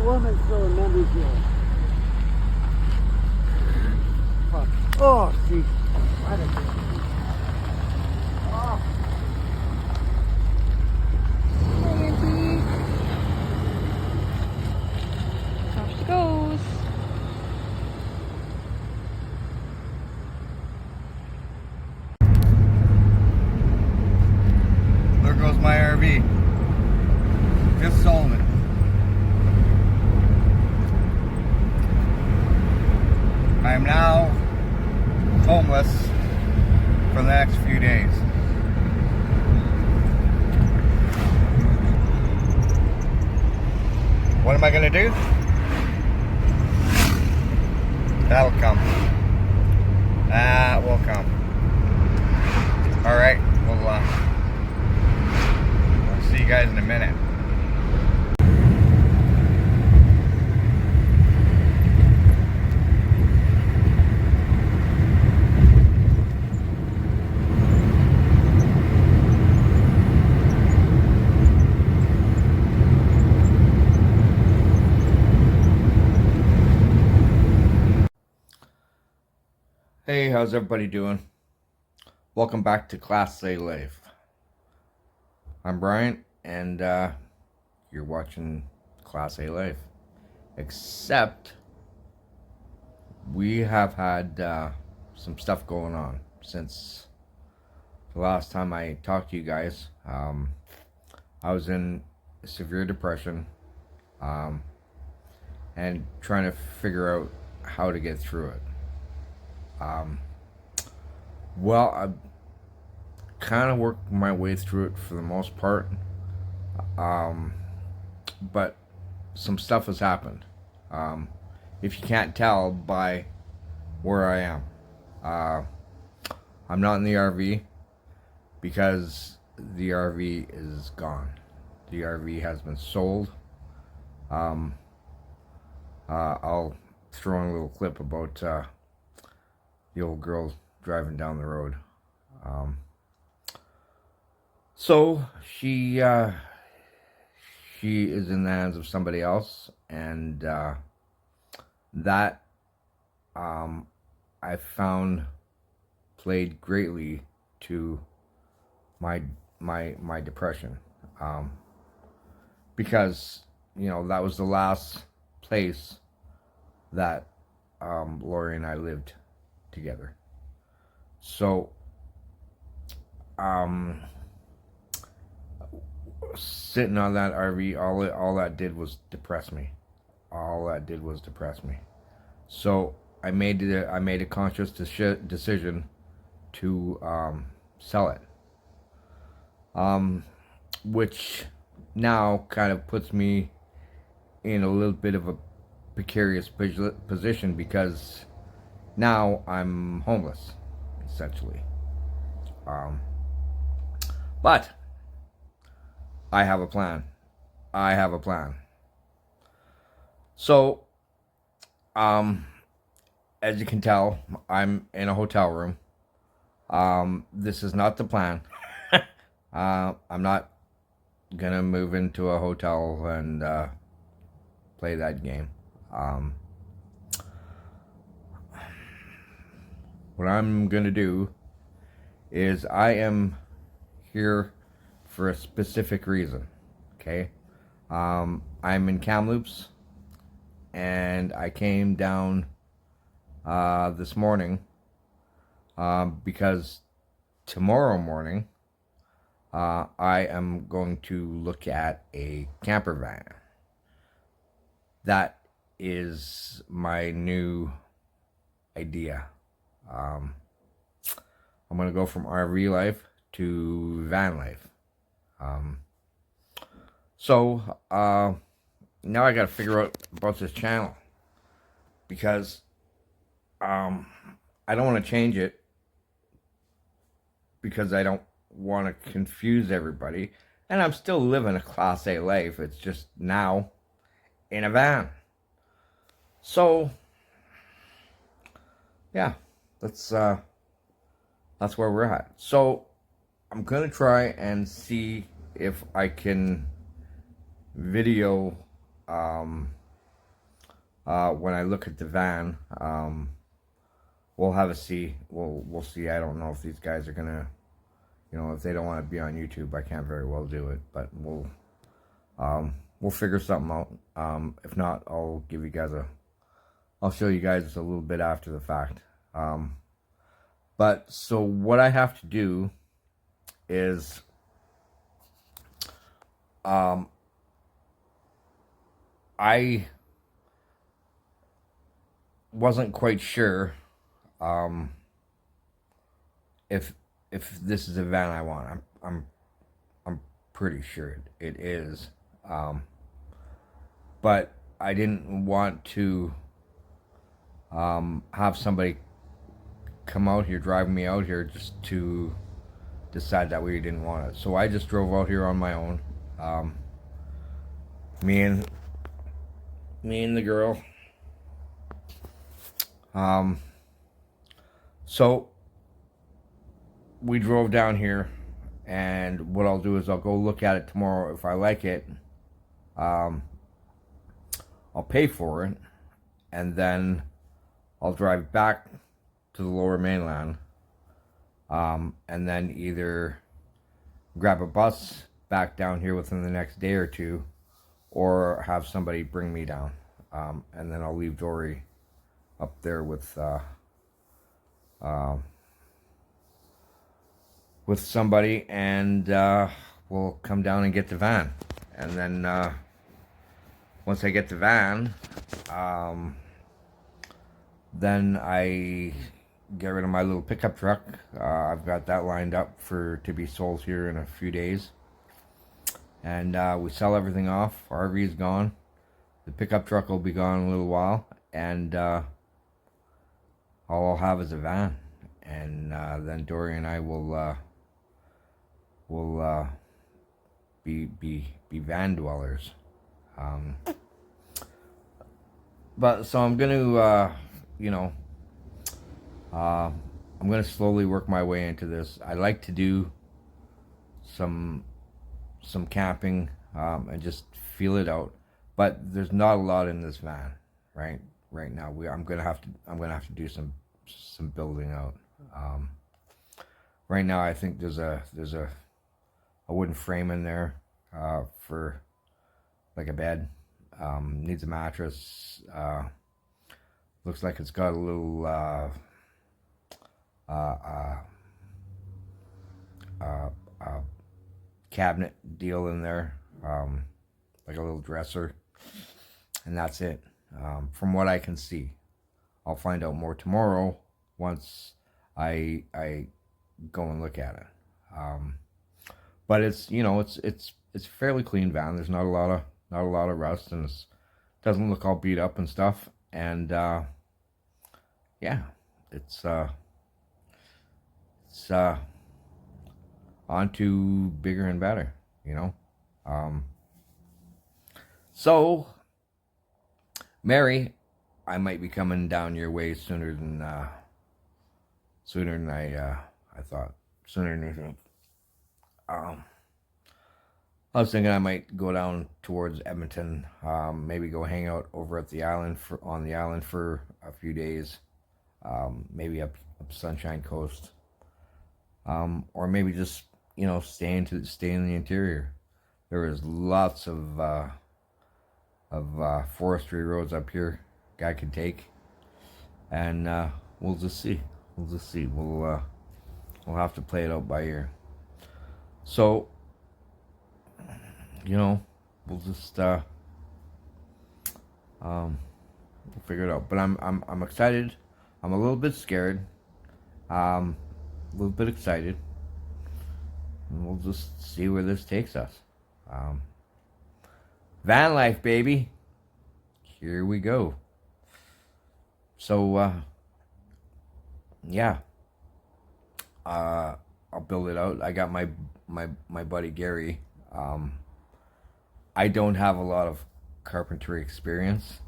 woman still remembers you. Fuck. Oh, jeez. What a bitch. Oh. Hi, Auntie. Off she goes. There goes my RV. Just sold it. I am now homeless for the next few days. What am I gonna do? That'll come. That will come. Alright, we'll see you guys in a minute. Hey, how's everybody doing? Welcome back to Class A Life. I'm Brian, and you're watching Class A Life. Except we have had some stuff going on since the last time I talked to you guys. I was in severe depression and trying to figure out how to get through it. Well, I've kind of worked my way through it for the most part, but some stuff has happened. If you can't tell by where I am, I'm not in the RV because the RV is gone. The RV has been sold. I'll throw in a little clip about the old girl driving down the road. So she is in the hands of somebody else, and that I found played greatly to my depression, because that was the last place that Lori and I lived together. So sitting on that RV, all that did was depress me. So I made a conscious decision to sell it, which now kind of puts me in a little bit of a precarious position, because now I'm homeless, essentially. But I have a plan. So, as you can tell, I'm in a hotel room. This is not the plan. I'm not gonna move into a hotel and play that game. What I'm gonna do is I am here for a specific reason. Okay, I'm in Kamloops, and I came down this morning because tomorrow morning I am going to look at a camper van. That is my new idea. I'm going to go from RV life to van life. So now I got to figure out about this channel, because I don't want to change it, because I don't want to confuse everybody. And I'm still living a Class A life. It's just now in a van. So yeah, that's where we're at. So I'm gonna try and see if I can video when I look at the van, we'll have a see. We'll see. I don't know if these guys are gonna, if they don't want to be on YouTube, I can't very well do it. But we'll figure something out. If not, I'll give you guys I'll show you guys a little bit after the fact. But so what I have to do is, I wasn't quite sure if this is a van I want. I'm pretty sure it is, but I didn't want to have somebody come out here, drive me out here, just to decide that we didn't want it. So I just drove out here on my own. Me and the girl. So we drove down here, and what I'll do is I'll go look at it tomorrow. If I like it, I'll pay for it, and then I'll drive back to the Lower Mainland, and then either grab a bus back down here within the next day or two, or have somebody bring me down, and then I'll leave Dory up there with somebody, and we'll come down and get the van. And then once I get the van, then I get rid of my little pickup truck. I've got that lined up to be sold here in a few days, and we sell everything off. RV is gone. The pickup truck will be gone in a little while, and all I'll have is a van. And then Dory and I will be van dwellers. But so I'm gonna I'm gonna slowly work my way into this. I like to do some camping, and just feel it out. But there's not a lot in this van right now. I'm gonna have to do some building out. Right now I think there's a wooden frame in there for like a bed. Needs a mattress. Looks like it's got a little cabinet deal in there, like a little dresser, and that's it. From what I can see, I'll find out more tomorrow once I go and look at it. But it's it's a fairly clean van. There's not a lot of rust, and it doesn't look all beat up and stuff. And yeah, it's on to bigger and better, So, Mary, I might be coming down your way sooner than I thought. Sooner than you think. I was thinking I might go down towards Edmonton, maybe go hang out over at the island on the island for a few days, maybe up Sunshine Coast, or maybe just stay in the interior. There is lots of forestry roads up here guy can take, and we'll just see. We'll have to play it out by ear. So, we'll just we'll figure it out. But I'm excited. I'm a little bit scared. A little bit excited. And we'll just see where this takes us. Van life, baby. Here we go. So yeah. I'll build it out. I got my buddy Gary. I don't have a lot of carpentry experience.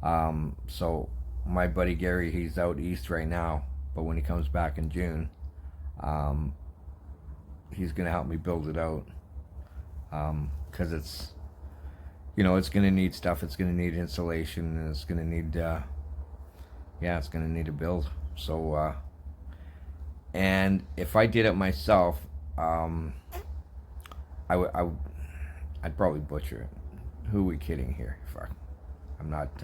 So my buddy Gary, he's out east right now, but when he comes back in June, he's gonna help me build it out. 'Cause it's, you know, it's going to need stuff. It's going to need insulation, and it's going to need, it's going to need a build. So, and if I did it myself, I'd probably butcher it. Who are we kidding here? Fuck. I'm not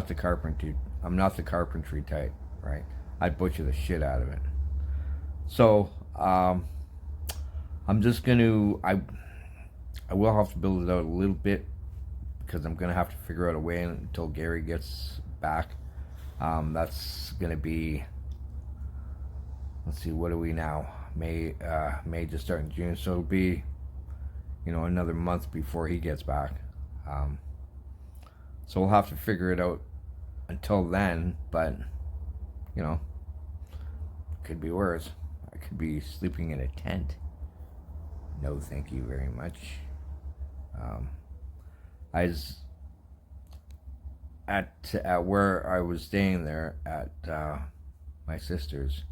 the carpentry. I'm not the carpentry type, right? I'd butcher the shit out of it. So, I'm just gonna. I will have to build it out a little bit because I'm gonna have to figure out a way until Gary gets back. That's gonna be. Let's see. What are we now? May just starting June, so it'll be, you know, another month before he gets back. So we'll have to figure it out until then, but, you know, could be worse. I could be sleeping in a tent. No, thank you very much. I was at where I was staying there at my sister's.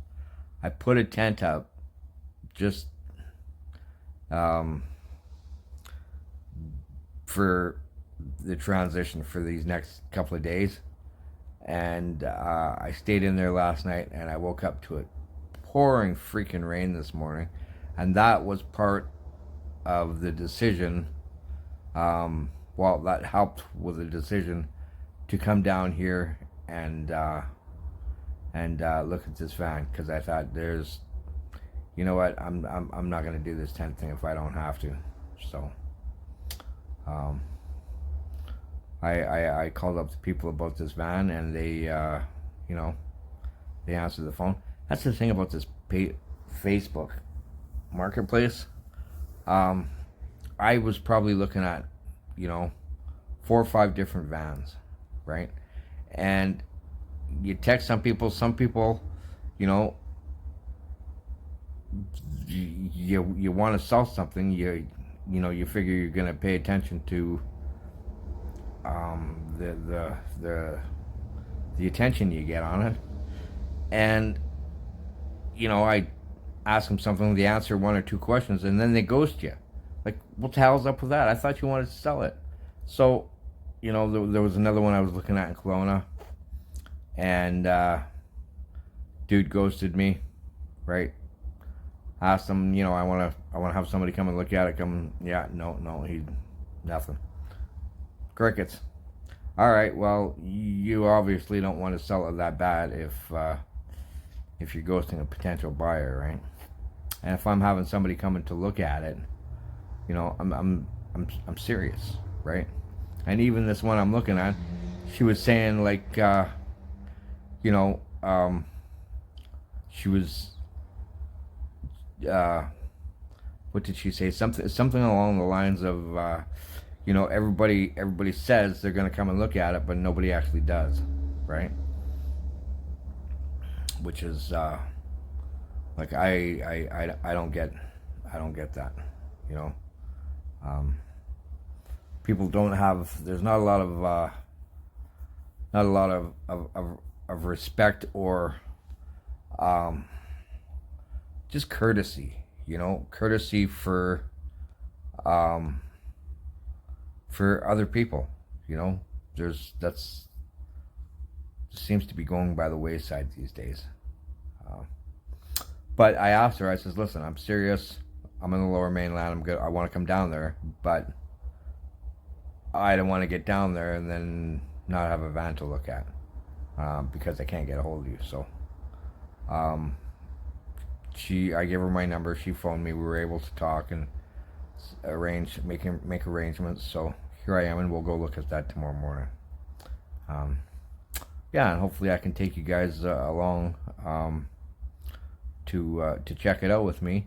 I put a tent up just for the transition for these next couple of days, and I stayed in there last night, and I woke up to it pouring freaking rain this morning, and that was part of the decision. Well, that helped with the decision to come down here and look at this van, because I thought, there's, you know what, I'm not gonna do this tent thing if I don't have to. So I called up the people about this van, and they you know, they answered the phone. That's the thing about this Facebook marketplace. I was probably looking at, you know, 4 or 5 different vans, right? And you text some people, you know, you want to sell something, you know, you figure you're gonna pay attention to the attention you get on it, and, you know, I ask them something, they answer 1 or 2 questions, and then they ghost you. Like, what the hell's up with that? I thought you wanted to sell it. So, you know, there was another one I was looking at in Kelowna, and dude ghosted me, right? Asked him, you know, I want to have somebody come and look at it. No, he nothing. Crickets. All right, well, you obviously don't want to sell it that bad if you're ghosting a potential buyer, right? And if I'm having somebody coming to look at it, you know, I'm serious, right? And even this one I'm looking at, she was saying, like, you know, she was, what did she say? Something along the lines of, you know, everybody says they're gonna come and look at it, but nobody actually does, right? Which is, like, I don't get that, you know. People don't have, there's not a lot of respect or just courtesy, you know, courtesy for other people, you know. That's seems to be going by the wayside these days. But I asked her, I says, listen, I'm serious. I'm in the Lower Mainland. I'm good. I want to come down there, but I don't want to get down there and then not have a van to look at, because I can't get a hold of you. So, I gave her my number. She phoned me. We were able to talk and make arrangements. So here I am, and we'll go look at that tomorrow morning. Yeah, and hopefully I can take you guys along to check it out with me,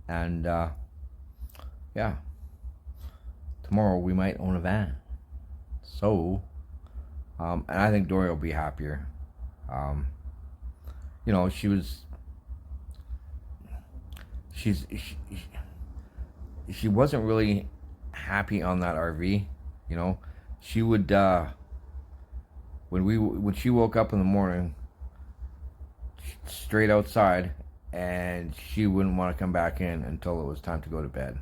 and yeah, tomorrow we might own a van. So, and I think Dory will be happier. You know, she wasn't really happy on that RV. You know, she would when she woke up in the morning, straight outside, and she wouldn't want to come back in until it was time to go to bed.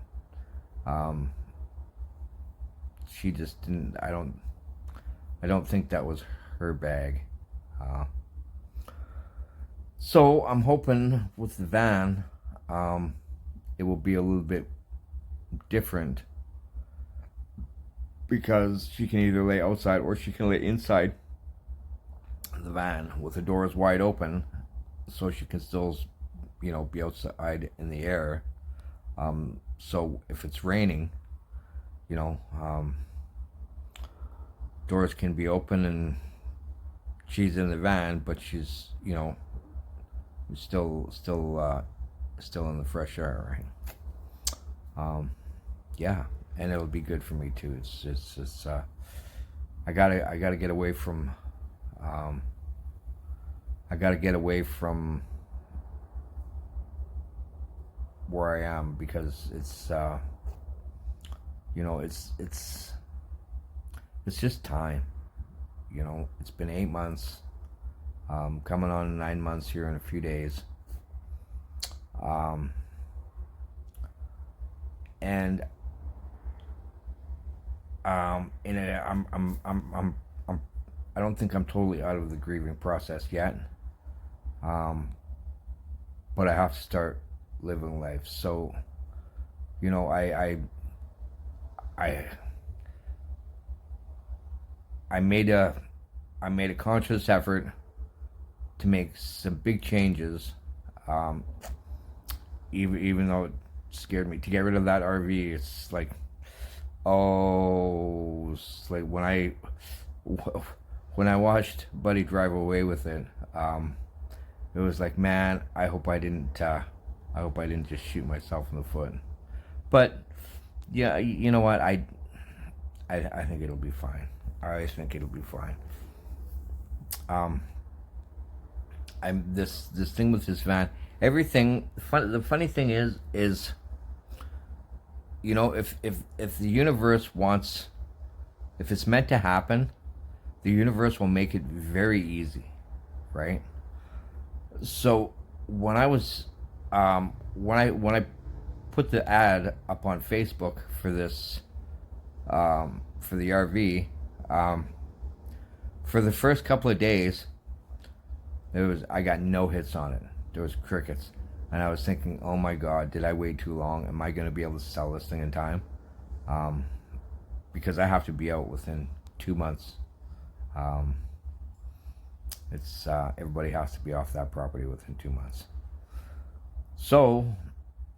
she just didn't. I don't think that was her bag. So I'm hoping with the van, it will be a little bit different, because she can either lay outside or she can lay inside the van with the doors wide open, so she can still, be outside in the air. So if it's raining, doors can be open and she's in the van, but she's, still in the fresh air, right? Yeah, and it'll be good for me too. It's I gotta get away from where I am, because it's it's just time. It's been 8 months, coming on 9 months here in a few days, and I don't think I'm totally out of the grieving process yet, but I have to start living life. So, I made a conscious effort to make some big changes, even though it scared me to get rid of that RV. It's like, it's like when I watched Buddy drive away with it, it was like, man, I hope I didn't just shoot myself in the foot. But yeah, you know what? I think it'll be fine. I think it'll be fine. I'm this thing with this van. Everything. The funny thing is, if the universe wants, if it's meant to happen, the universe will make it very easy, right? So when I was, when I put the ad up on Facebook for this, for the RV, for the first couple of days, I got no hits on it. There was crickets, and I was thinking, oh my God, did I wait too long? Am I going to be able to sell this thing in time? Because I have to be out within 2 months. Everybody has to be off that property within 2 months. So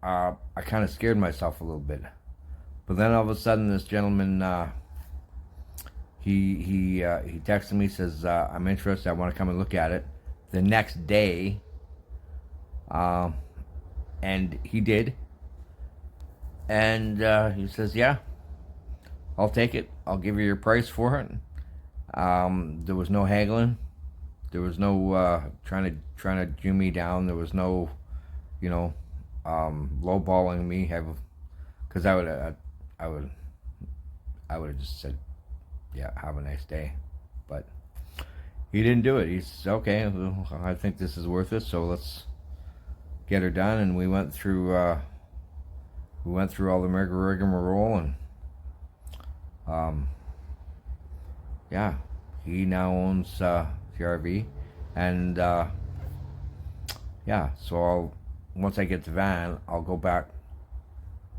I kind of scared myself a little bit, but then all of a sudden, this gentleman, he texted me, says, I'm interested, I want to come and look at it. The next day, and he did, and he says, yeah, I'll take it, I'll give you your price for it. There was no haggling, there was no trying to Jew me down, there was no, lowballing me, because I would have just said, yeah, have a nice day. But he didn't do it. He's okay, well, I think this is worth it, so let's get her done. And we went through all the rigmarole, and yeah, he now owns the RV, and yeah, so once I get the van, I'll go back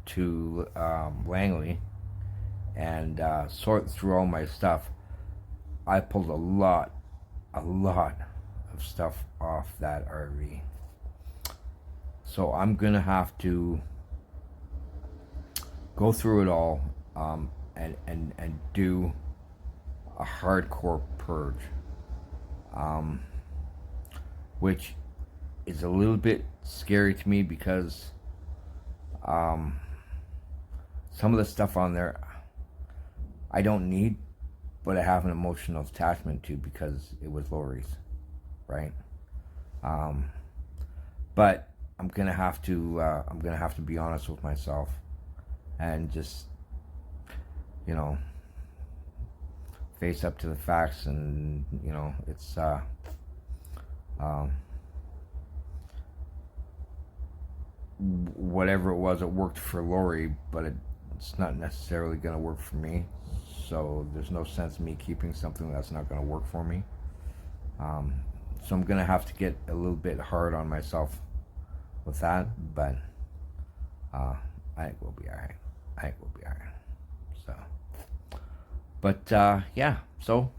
to Langley and sort through all my stuff. I pulled a lot of stuff off that RV, so I'm gonna have to go through it all, and do a hardcore purge, which is a little bit scary to me, because some of the stuff on there I don't need, but I have an emotional attachment to, because it was Lori's, right? But I'm gonna have to be honest with myself, and just, face up to the facts, and it's whatever it was, it worked for Lori, but it's not necessarily gonna work for me. so there's no sense in me keeping something that's not going to work for me. So I'm going to have to get a little bit hard on myself with that, but I think we'll be alright. So, but yeah, so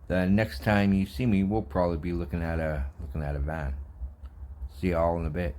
the next time you see me, we'll probably be looking at a van. See you all in a bit.